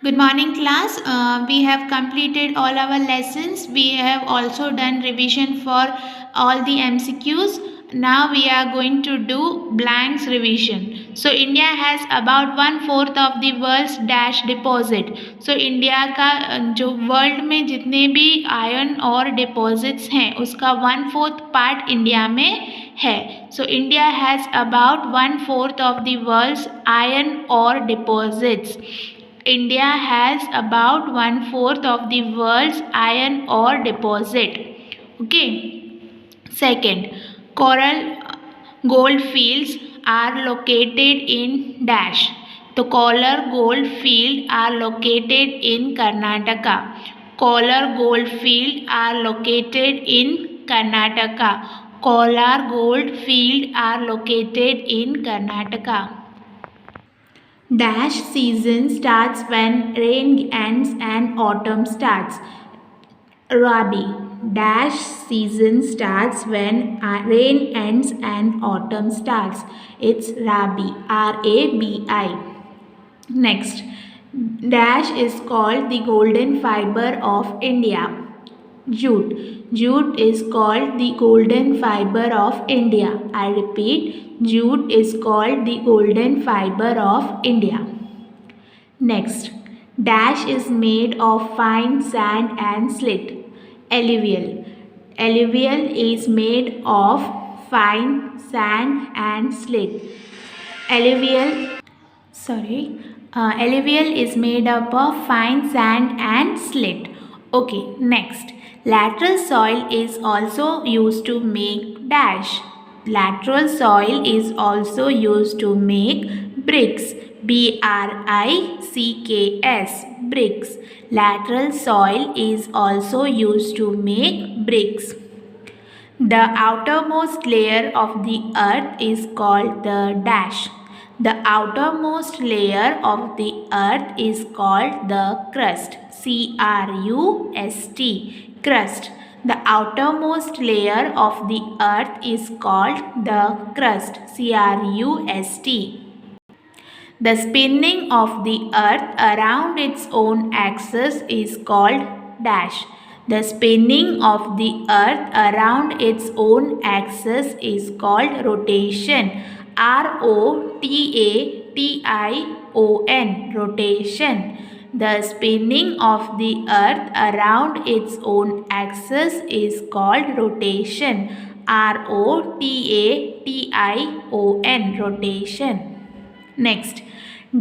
Good morning, class. We have completed all our lessons. We have also done revision for all the MCQs. Now we are going to do blanks revision. So India has about 1/4 of the world's dash deposit. So India का जो world में जितने भी iron और deposits हैं उसका 1/4 part India में है. So India has about 1/4 of the world's iron ore deposits. India has about 1/4 of the world's iron ore deposit. Okay. Second, coral gold fields are located in dash. The Kolar gold field are located in Karnataka. Kolar gold field are located in Karnataka. Kolar gold field are located in Karnataka. Dash season starts when rain ends and autumn starts. Rabi. Dash season starts when rain ends and autumn starts. It's Rabi. Rabi. Next. Dash is called the golden fiber of India. Jute. Jute is called the golden fiber of India. I repeat, jute is called the golden fiber of India. Next, dash is made of fine sand and slit. Alluvial. Alluvial is made of fine sand and slit. Alluvial, alluvial is made up of fine sand and slit. Okay, next. Lateral soil is also used to make dash. Lateral soil is also used to make bricks. BRICKS. Bricks. Lateral soil is also used to make bricks. The outermost layer of the earth is called the dash. The outermost layer of the earth is called the crust. CRUST. Crust. The outermost layer of the earth is called the crust. CRUST. The spinning of the earth around its own axis is called dash. The spinning of the earth around its own axis is called rotation. ROTATION. Rotation. The spinning of the earth around its own axis is called rotation. ROTATION. Rotation. Next,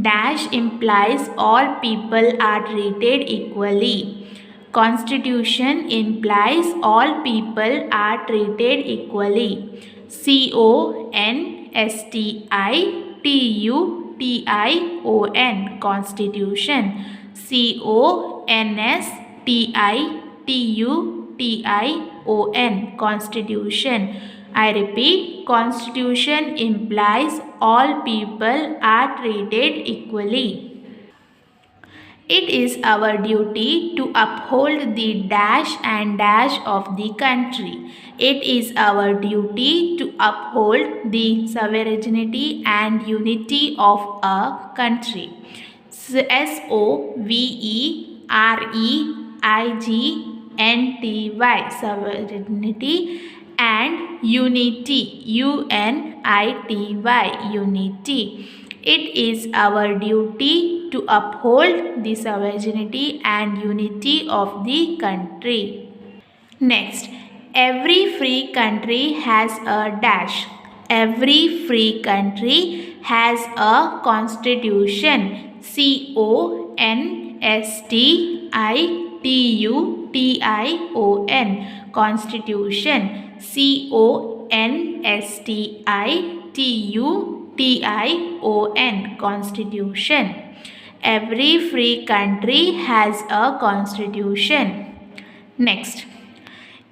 dash implies all people are treated equally. Constitution implies all people are treated equally. CONSTITUTION. Constitution. CONSTITUTION. Constitution. I repeat, Constitution implies all people are treated equally. It is our duty to uphold the dash and dash of the country. It is our duty to uphold the sovereignty and unity of a country. SOVEREIGNTY. Sovereignty and unity. UNITY. Unity. It is our duty to uphold the sovereignty and unity of the country. Next, every free country has a dash. Every free country has a constitution. CONSTITUTION. Constitution. CONSTITUTION. Constitution. Every free country has a constitution. Next,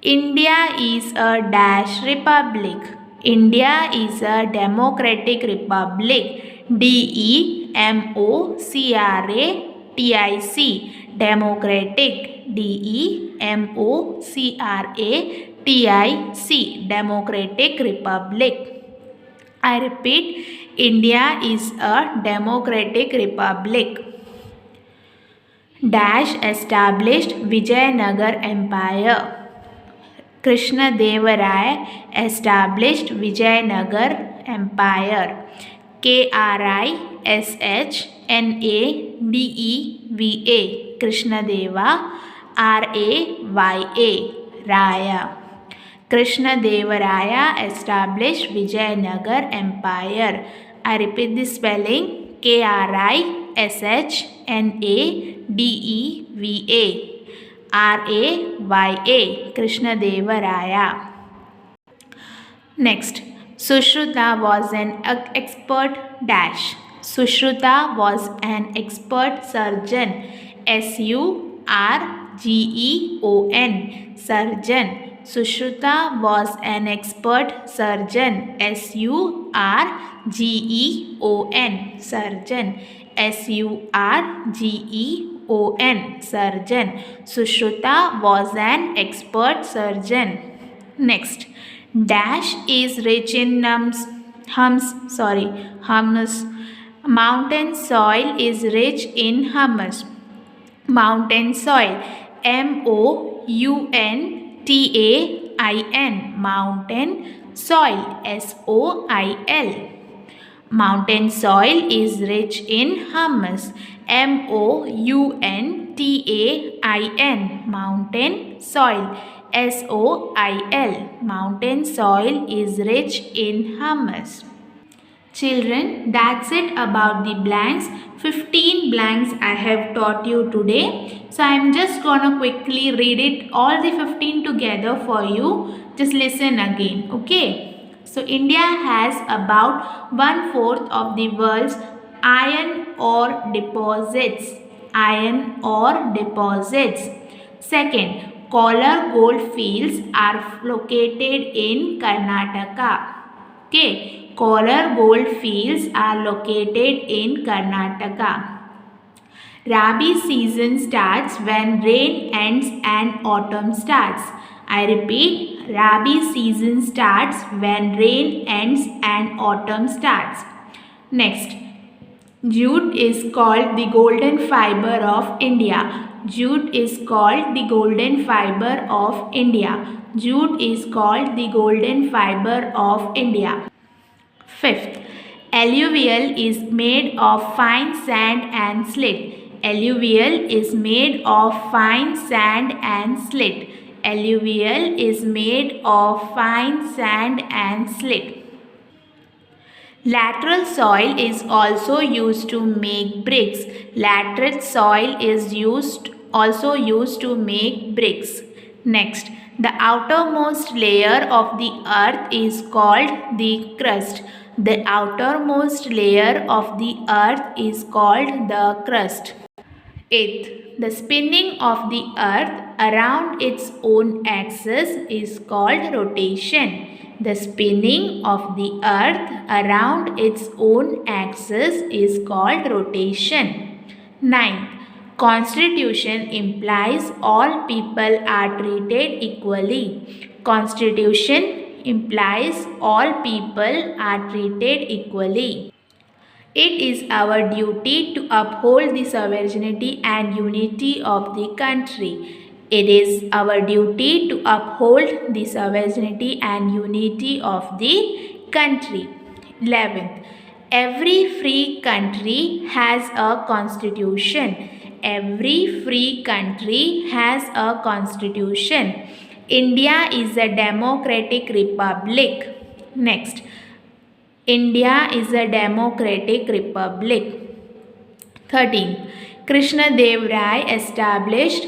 India is a dash republic. India is a democratic republic. DEMOCRATIC. Democratic. DEMOCRATIC. Democratic republic. I repeat, India is a democratic republic. Dash established Vijayanagar Empire. Krishna Deva Raya established Vijayanagar Empire. Krishnadeva, Krishna Deva, Raya, Raya. Krishna Deva Raya established Vijayanagar Empire. I repeat the spelling: Krishnadeva, Krishna Deva Raya. Next, Sushruta was an expert dash. Sushruta was an expert surgeon. Surgeon. Surgeon. Sushruta was an expert surgeon. Surgeon. Surgeon. Surgeon. Sushruta was an expert surgeon. Next, dash is rich in humus. Mountain soil is rich in humus. Mountain soil. Mountain. Mountain soil. Soil. Mountain soil is rich in humus. Mountain. Mountain soil. Soil. Mountain soil is rich in humus. Children, that's it about the blanks. 15 blanks I have taught you today. So I am just gonna quickly read it all the 15 together for you. Just listen again, okay? So India has about 1/4 of the world's iron ore deposits. Iron ore deposits. Second, Kolar gold fields are located in Karnataka. Okay. Kolar gold fields are located in Karnataka. Rabi season starts when rain ends and autumn starts. I repeat, Rabi season starts when rain ends and autumn starts. Next, jute is called the golden fiber of India. Jute is called the golden fiber of India. Jute is called the golden fiber of India. Fifth, alluvial is made of fine sand and slate. Alluvial is made of fine sand and slate. Alluvial is made of fine sand and slate. Lateral soil is also used to make bricks. Lateral soil is also used to make bricks. Next, the outermost layer of the earth is called the crust. The outermost layer of the earth is called the crust. Eighth, the spinning of the earth around its own axis is called rotation. The spinning of the earth around its own axis is called rotation. Ninth, Constitution implies all people are treated equally. Constitution implies all people are treated equally. It is our duty to uphold the sovereignty and unity of the country. It is our duty to uphold the sovereignty and unity of the country. 11th, every free country has a constitution. Every free country has a constitution. India is a democratic republic. Next, India is a democratic republic. 13. Krishna Deva Raya established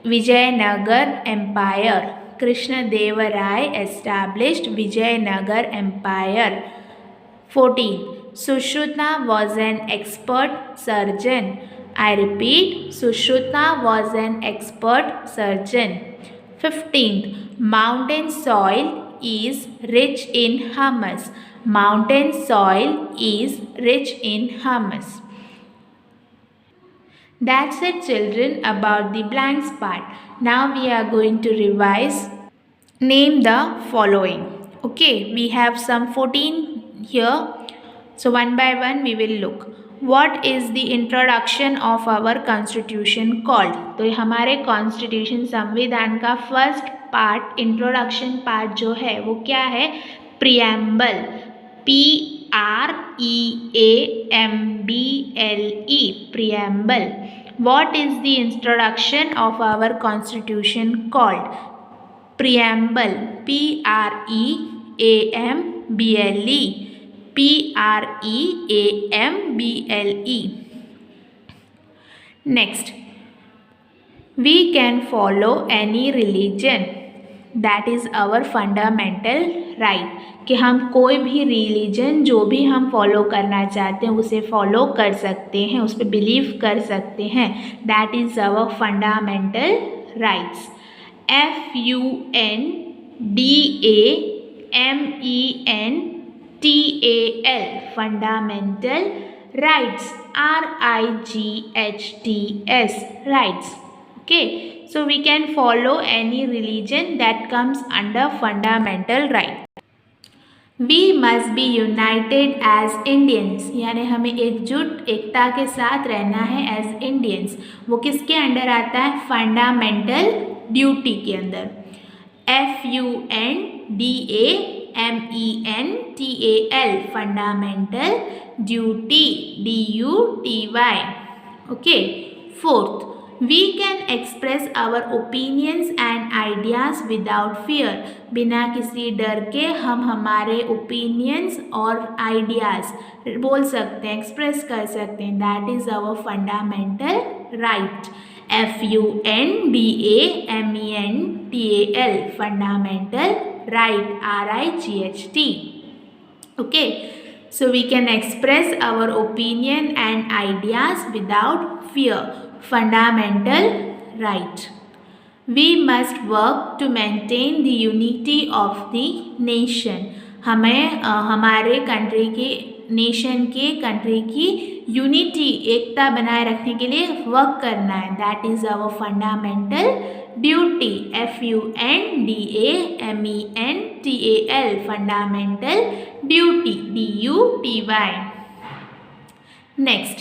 Vijayanagar Empire. Krishna Deva Raya established Vijayanagar Empire. 14. Sushruta was an expert surgeon. I repeat, Sushruta was an expert surgeon. 15th, mountain soil is rich in humus. Mountain soil is rich in humus. That's it, children, about the blanks part. Now we are going to revise. Name the following. Okay, we have some 14 here. So one by one we will look. What is the introduction of our constitution called? तो हमारे constitution संविधान का first part, introduction part जो है वो क्या है? Preamble, PREAMBLE, preamble. What is the introduction of our constitution called? Preamble, PREAMBLE, PREAMBLE. Next, we can follow any religion. That is our fundamental right. कि हम कोई भी रिलीजन जो भी हम फॉलो करना चाहते हैं उसे फॉलो कर सकते हैं, उस पर बिलीव कर सकते हैं. That is our fundamental rights. FUNDAMENTAL, fundamental rights. RIGHTS, rights. Okay, so we can follow any religion that comes under fundamental right. We must be united as Indians, यानी हमें एकजुट, एकता के साथ रहना है एज इंडियंस. वो किसके अंडर आता है? फंडामेंटल ड्यूटी के अंदर. FUNDAMENTAL, fundamental duty, DUTY. Okay. Fourth, We can express our opinions and ideas without fear. बिना किसी डर के हम हमारे opinions और ideas बोल सकते हैं, express कर सकते हैं. That is our fundamental right. FUNDAMENTAL, fundamental right, RIGHT. Okay, so we can express our opinion and ideas without fear. Fundamental right. We must work to maintain the unity of the nation. हमें हमारे country के, nation के, country की unity, एकता बनाए रखने के लिए work करना है. That is our fundamental duty. FUNDAMENTAL, fundamental duty, DUTY. Next,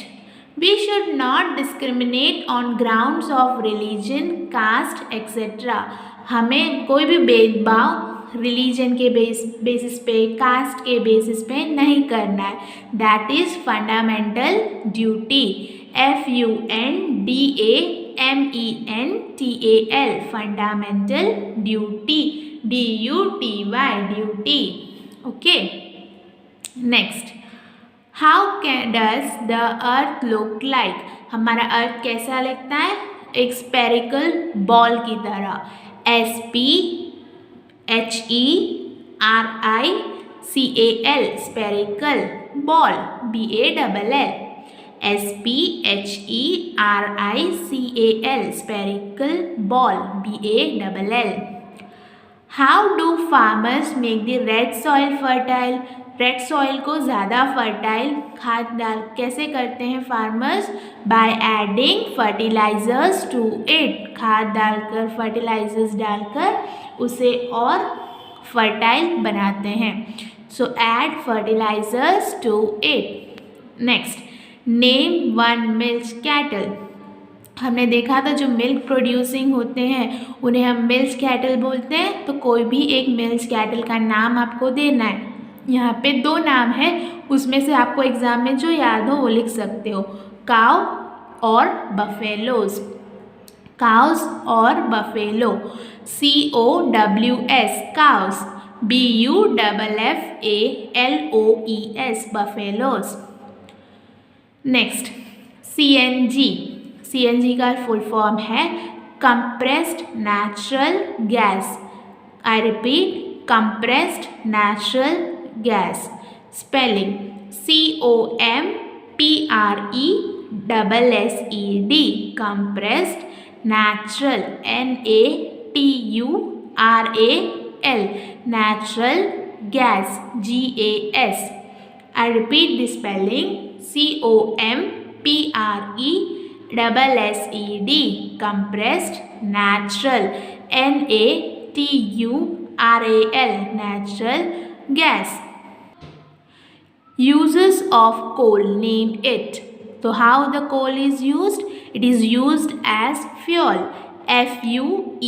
We should not discriminate on grounds of religion, caste, etc. हमें कोई भी भेदभाव रिलीजन के बेसिस पे, कास्ट के बेसिस पे नहीं करना है. That is fundamental duty. FUNDAMENTAL, fundamental duty, DUTY, duty. Okay. Next, How does the earth look like? हमारा अर्थ कैसा लगता है? एक स्पेरिकल बॉल की तरह. SPHERICAL, spherical ball, BALL. SPHERICAL, spherical ball, BALL. How do farmers make the red soil fertile? Red soil को ज़्यादा fertile खाद डाल कैसे करते हैं farmers? By adding fertilizers to it. खाद डालकर, फर्टिलाइजर्स डालकर उसे और फर्टाइल बनाते हैं. So add fertilizers to it. Next, name one milk cattle. हमने देखा था जो मिल्क प्रोड्यूसिंग होते हैं उन्हें हम मिल्क कैटल बोलते हैं. तो कोई भी एक मिल्क कैटल का नाम आपको देना है. यहाँ पे दो नाम है, उसमें से आपको एग्जाम में जो याद हो वो लिख सकते हो. काउ और बफेलोज. काउस और buffalo. COWS, cows. BUFFALOES, buffaloes. Next, CNG का फुल फॉर्म है compressed natural gas. I repeat, compressed natural gas. Spelling COMPRESSED, compressed natural, NATURAL, natural gas, GAS. I repeat the spelling, COMPRESSED, compressed natural, NATURAL, natural gas. Uses of coal, name it. So how the coal is used? It is used as fuel. Fuel.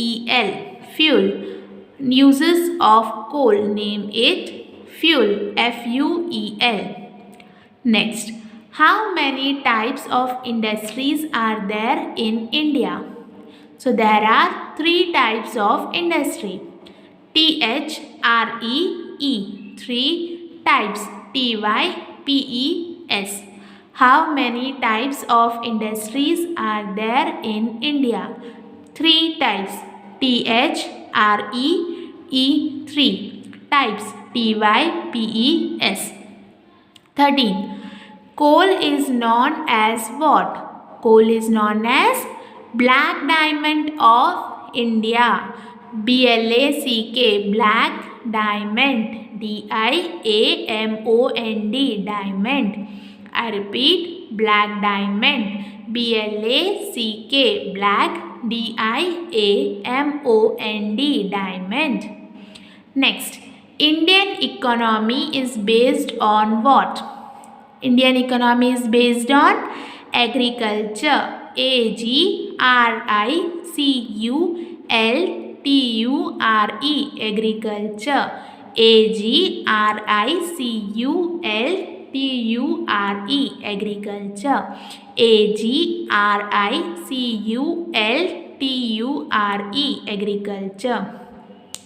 Fuel. Uses of coal. Name it fuel. Fuel. Next, how many types of industries are there in India? So there are three types of industry. THREE, three types. TYPES. How many types of industries are there in India? Three types. THREE, three types. TYPES. 13. Coal is known as what? Coal is known as Black Diamond of India. BLACK, Black Diamond. DIAMOND, Diamond. I repeat, Black Diamond. BLACK, Black. DIAMOND, Diamond. Next, Indian economy is based on what? Indian economy is based on agriculture. AGRICULTURE, agriculture. AGRICULTURE, agriculture. AGRICULTURE, agriculture.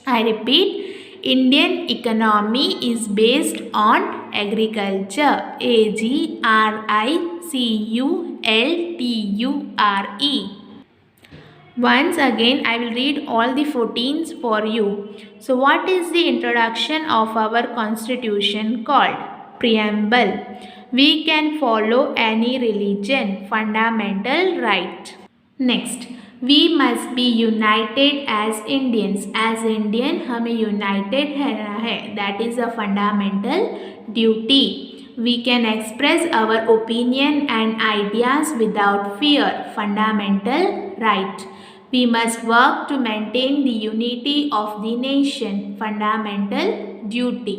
I repeat, Indian economy is based on agriculture. AGRICULTURE. Once again, I will read all the 14s for you. So, what is the introduction of our constitution called? Preamble. We can follow any religion. Fundamental right. Next, we must be united as Indians. As Indian, हमें united रहना है. That is a fundamental duty. We can express our opinion and ideas without fear. Fundamental right. We must work to maintain the unity of the nation. Fundamental duty.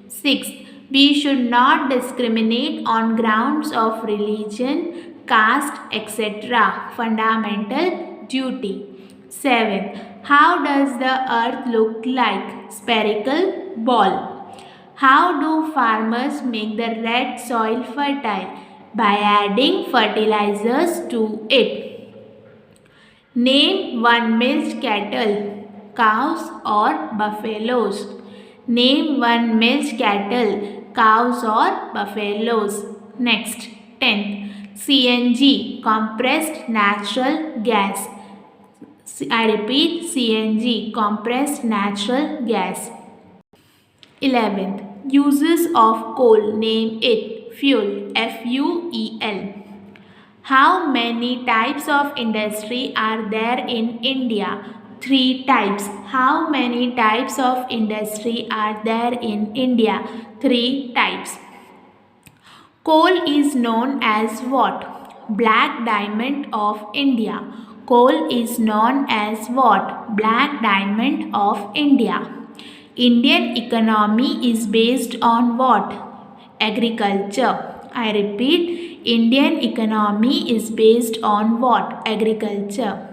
6. We should not discriminate on grounds of religion, caste, etc. Fundamental duty. 7. How does the earth look like? Spherical ball. How do farmers make the red soil fertile? By adding fertilizers to it. Name one milch cattle, cows or buffaloes. Name one milch cattle, cows or buffaloes. Next, 10th. CNG, compressed natural gas. I repeat, CNG, compressed natural gas. 11th. Uses of coal. Name it. Fuel. FUEL. How many types of industry are there in India? 3 types. How many types of industry are there in India? 3 types. Coal is known as what? Black diamond of India. Coal is known as what? Black diamond of India. Indian economy is based on what? Agriculture. I repeat, Indian economy is based on what? Agriculture.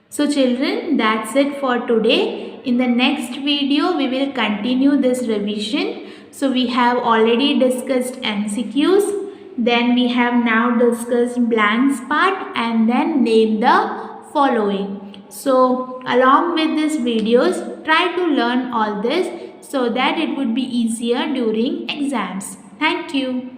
So children, that's it for today. In the next video, we will continue this revision. So we have already discussed MCQs. Then we have now discussed blanks part and then name the following. So along with these videos, try to learn all this so that it would be easier during exams. Thank you.